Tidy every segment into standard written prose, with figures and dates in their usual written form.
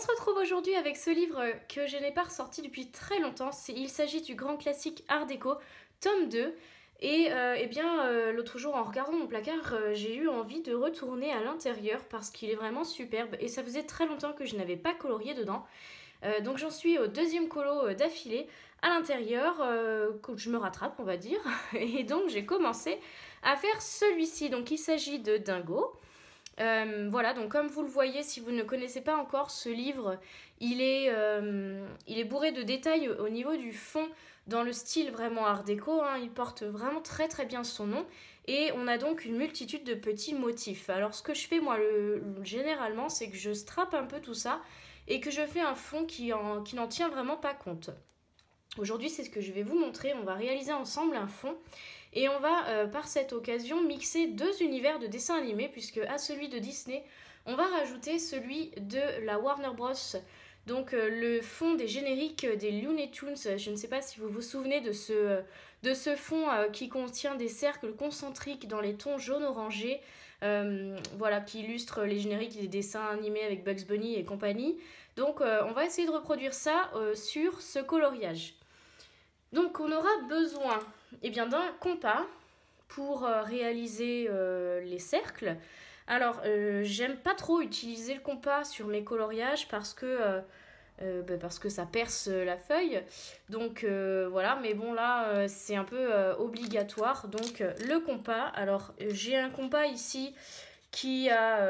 se retrouve aujourd'hui avec ce livre que je n'ai pas ressorti depuis très longtemps. Il s'agit du grand classique Art déco, tome 2. Et l'autre jour, en regardant mon placard, j'ai eu envie de retourner à l'intérieur parce qu'il est vraiment superbe. Et ça faisait très longtemps que je n'avais pas colorié dedans. Donc j'en suis au deuxième colo d'affilée à l'intérieur, que je me rattrape, on va dire. Et donc j'ai commencé à faire celui-ci. Donc il s'agit de Dingo. Voilà, donc comme vous le voyez, si vous ne connaissez pas encore ce livre, il est bourré de détails au niveau du fond, dans le style vraiment art déco, hein. Il porte vraiment très très bien son nom, et on a donc une multitude de petits motifs. Alors ce que je fais moi généralement, c'est que je strappe un peu tout ça, et que je fais un fond qui n'en tient vraiment pas compte. Aujourd'hui, c'est ce que je vais vous montrer. On va réaliser ensemble un fond. Et on va, par cette occasion, mixer deux univers de dessins animés, puisque à celui de Disney, on va rajouter celui de la Warner Bros. Donc le fond des génériques des Looney Tunes. Je ne sais pas si vous vous souvenez de ce fond qui contient des cercles concentriques dans les tons jaune-orangé, voilà, qui illustre les génériques des dessins animés avec Bugs Bunny et compagnie. Donc on va essayer de reproduire ça sur ce coloriage. Donc on aura besoin d'un compas pour réaliser les cercles. Alors j'aime pas trop utiliser le compas sur mes coloriages parce que ça perce la feuille. Donc voilà, mais bon là c'est un peu obligatoire. Donc le compas, alors j'ai un compas ici qui a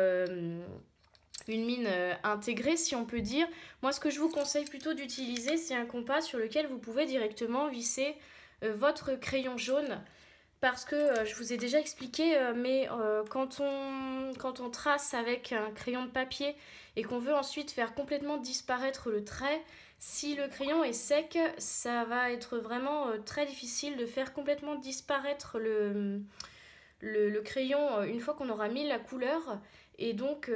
une mine intégrée, si on peut dire. Moi, ce que je vous conseille plutôt d'utiliser, c'est un compas sur lequel vous pouvez directement visser votre crayon jaune. Parce que je vous ai déjà expliqué, quand on trace avec un crayon de papier et qu'on veut ensuite faire complètement disparaître le trait, si le crayon est sec, ça va être vraiment très difficile de faire complètement disparaître le crayon une fois qu'on aura mis la couleur. Et donc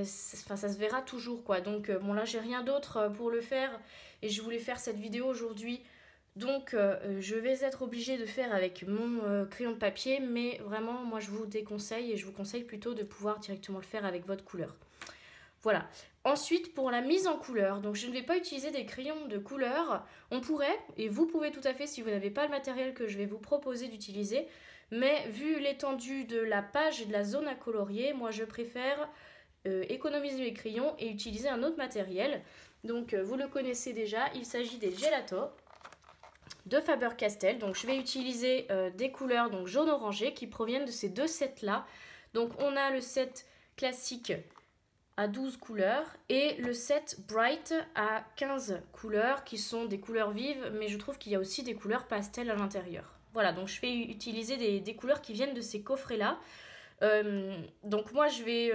ça se verra toujours quoi. Donc bon, là j'ai rien d'autre pour le faire et je voulais faire cette vidéo aujourd'hui, donc je vais être obligée de faire avec mon crayon de papier, mais vraiment moi je vous déconseille et je vous conseille plutôt de pouvoir directement le faire avec votre couleur. Voilà. Ensuite, pour la mise en couleur, donc je ne vais pas utiliser des crayons de couleur. On pourrait, et vous pouvez tout à fait si vous n'avez pas le matériel que je vais vous proposer d'utiliser, mais vu l'étendue de la page et de la zone à colorier, moi je préfère économiser mes crayons et utiliser un autre matériel. Donc vous le connaissez déjà, il s'agit des Gelato de Faber-Castell. Donc je vais utiliser des couleurs donc jaune-orangé qui proviennent de ces deux sets là. Donc on a le set classique à 12 couleurs et le set Bright à 15 couleurs qui sont des couleurs vives, mais je trouve qu'il y a aussi des couleurs pastel à l'intérieur. Voilà, donc je vais utiliser des couleurs qui viennent de ces coffrets là. Donc moi je vais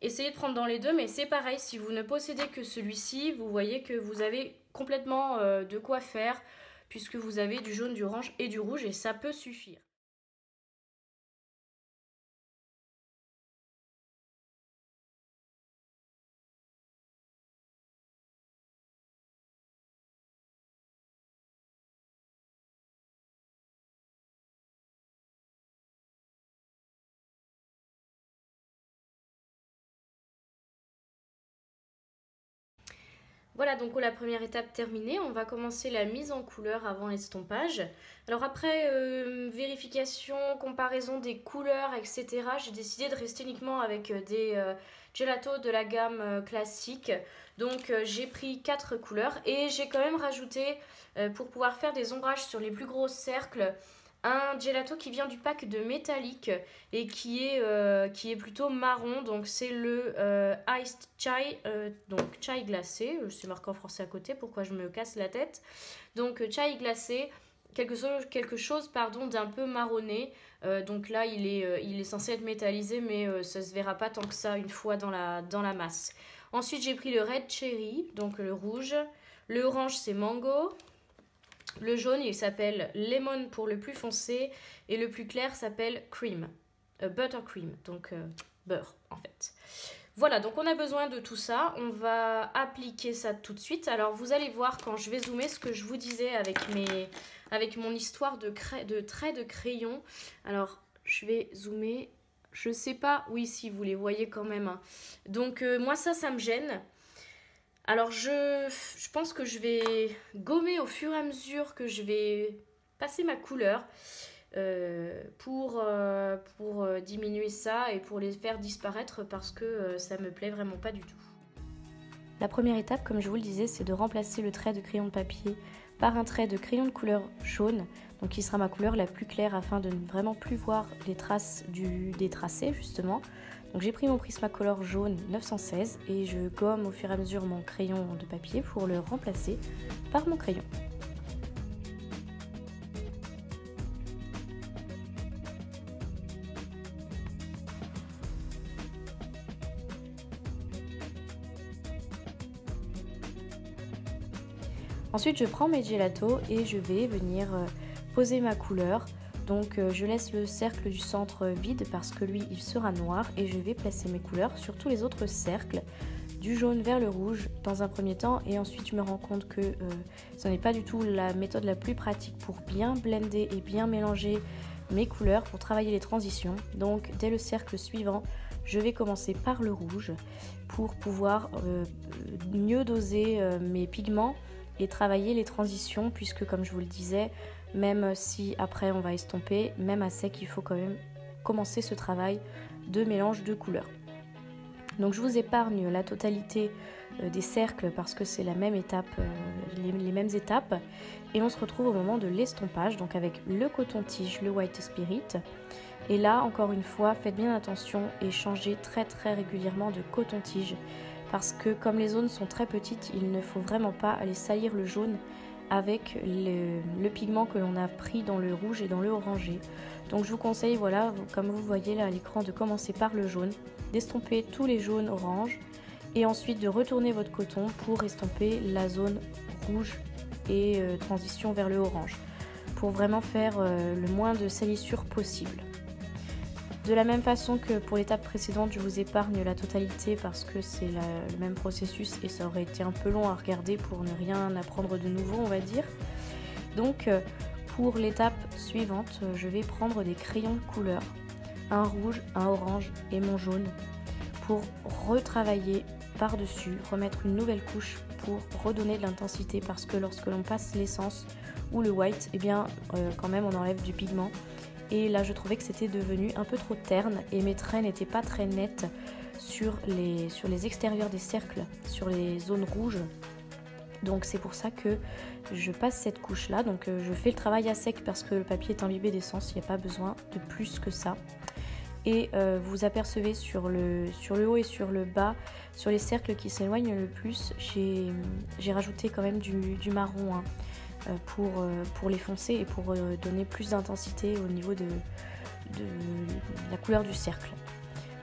essayer de prendre dans les deux, mais c'est pareil, si vous ne possédez que celui-ci, vous voyez que vous avez complètement de quoi faire, puisque vous avez du jaune, du orange et du rouge, et ça peut suffire. Voilà, donc la première étape terminée, on va commencer la mise en couleur avant l'estompage. Alors après vérification, comparaison des couleurs, etc., j'ai décidé de rester uniquement avec des gelatos de la gamme classique. Donc j'ai pris 4 couleurs et j'ai quand même rajouté, pour pouvoir faire des ombrages sur les plus gros cercles, un gelato qui vient du pack de métallique et qui est plutôt marron. Donc c'est le Iced Chai, donc chai glacé, c'est marqué en français à côté, pourquoi je me casse la tête. Donc chai glacé, quelque chose d'un peu marronné. Donc là il est censé être métallisé, mais ça se verra pas tant que ça une fois dans la masse. Ensuite j'ai pris le Red Cherry, donc le rouge. Le orange c'est Mango. Le jaune, il s'appelle Lemon pour le plus foncé et le plus clair s'appelle Cream, Buttercream, donc beurre en fait. Voilà, donc on a besoin de tout ça. On va appliquer ça tout de suite. Alors vous allez voir quand je vais zoomer ce que je vous disais avec mon histoire de traits de crayon. Alors je vais zoomer. Je sais pas, oui si vous les voyez quand même, hein. Donc moi ça me gêne. Alors je pense que je vais gommer au fur et à mesure que je vais passer ma couleur pour diminuer ça et pour les faire disparaître parce que ça me plaît vraiment pas du tout. La première étape, comme je vous le disais, c'est de remplacer le trait de crayon de papier par un trait de crayon de couleur jaune, donc qui sera ma couleur la plus claire afin de ne vraiment plus voir les traces des tracés justement. Donc j'ai pris mon Prismacolor jaune 916 et je gomme au fur et à mesure mon crayon de papier pour le remplacer par mon crayon. Ensuite, je prends mes gelatos et je vais venir poser ma couleur. Donc je laisse le cercle du centre vide parce que lui, il sera noir et je vais placer mes couleurs sur tous les autres cercles, du jaune vers le rouge dans un premier temps et ensuite je me rends compte que ce n'est pas du tout la méthode la plus pratique pour bien blender et bien mélanger mes couleurs pour travailler les transitions. Donc dès le cercle suivant, je vais commencer par le rouge pour pouvoir mieux doser mes pigments et travailler les transitions puisque comme je vous le disais, même si après on va estomper, même à sec il faut quand même commencer ce travail de mélange de couleurs. Donc je vous épargne la totalité des cercles parce que c'est la même étape, les mêmes étapes et on se retrouve au moment de l'estompage, donc avec le coton-tige, le White Spirit. Et là encore une fois, faites bien attention et changez très régulièrement de coton-tige parce que comme les zones sont très petites, il ne faut vraiment pas aller salir le jaune avec le pigment que l'on a pris dans le rouge et dans le orangé. Donc je vous conseille, voilà, comme vous voyez là à l'écran, de commencer par le jaune, d'estomper tous les jaunes orange et ensuite de retourner votre coton pour estomper la zone rouge et transition vers le orange pour vraiment faire le moins de salissure possible. De la même façon que pour l'étape précédente, je vous épargne la totalité parce que c'est le même processus et ça aurait été un peu long à regarder pour ne rien apprendre de nouveau, on va dire. Donc pour l'étape suivante, je vais prendre des crayons de couleur, un rouge, un orange et mon jaune pour retravailler par-dessus, remettre une nouvelle couche pour redonner de l'intensité parce que lorsque l'on passe l'essence ou le white, eh bien quand même on enlève du pigment. Et là je trouvais que c'était devenu un peu trop terne et mes traits n'étaient pas très nets sur les extérieurs des cercles, sur les zones rouges. Donc c'est pour ça que je passe cette couche là, donc je fais le travail à sec parce que le papier est imbibé d'essence, il n'y a pas besoin de plus que ça. Et vous apercevez sur le haut et sur le bas, sur les cercles qui s'éloignent le plus, j'ai rajouté quand même du marron. Hein. Pour les foncer et pour donner plus d'intensité au niveau de la couleur du cercle.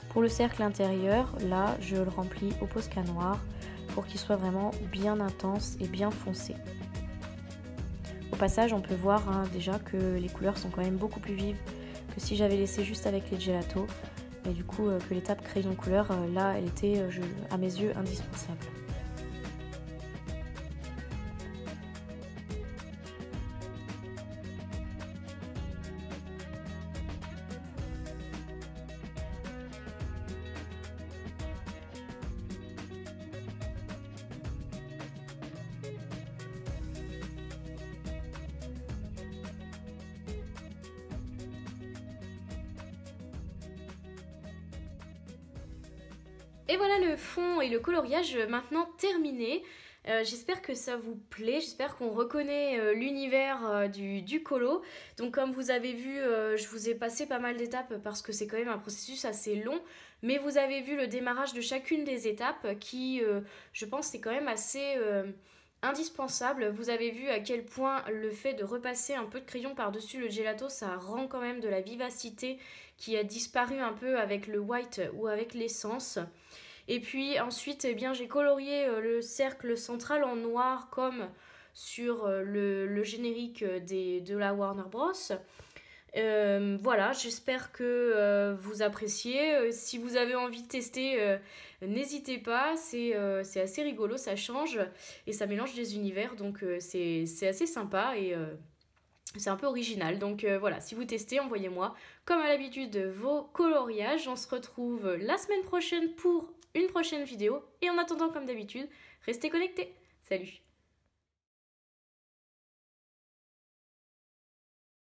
Pour le cercle intérieur, là je le remplis au Posca noir pour qu'il soit vraiment bien intense et bien foncé. Au passage on peut voir déjà que les couleurs sont quand même beaucoup plus vives que si j'avais laissé juste avec les gelatos et du coup que l'étape crayon couleur là elle était à mes yeux indispensable. Et voilà le fond et le coloriage maintenant terminé. J'espère que ça vous plaît, j'espère qu'on reconnaît l'univers du colo. Donc comme vous avez vu, je vous ai passé pas mal d'étapes parce que c'est quand même un processus assez long. Mais vous avez vu le démarrage de chacune des étapes qui, je pense, est quand même assez indispensable. Vous avez vu à quel point le fait de repasser un peu de crayon par-dessus le gelato, ça rend quand même de la vivacité qui a disparu un peu avec le white ou avec l'essence. Et puis ensuite, eh bien, j'ai colorié le cercle central en noir comme sur le générique de la Warner Bros. Voilà, j'espère que vous appréciez. Si vous avez envie de tester, n'hésitez pas. C'est assez rigolo, ça change et ça mélange des univers. Donc c'est assez sympa et c'est un peu original. Donc voilà, si vous testez, envoyez-moi comme à l'habitude vos coloriages. On se retrouve la semaine prochaine pour une prochaine vidéo. Et en attendant, comme d'habitude, restez connectés. Salut!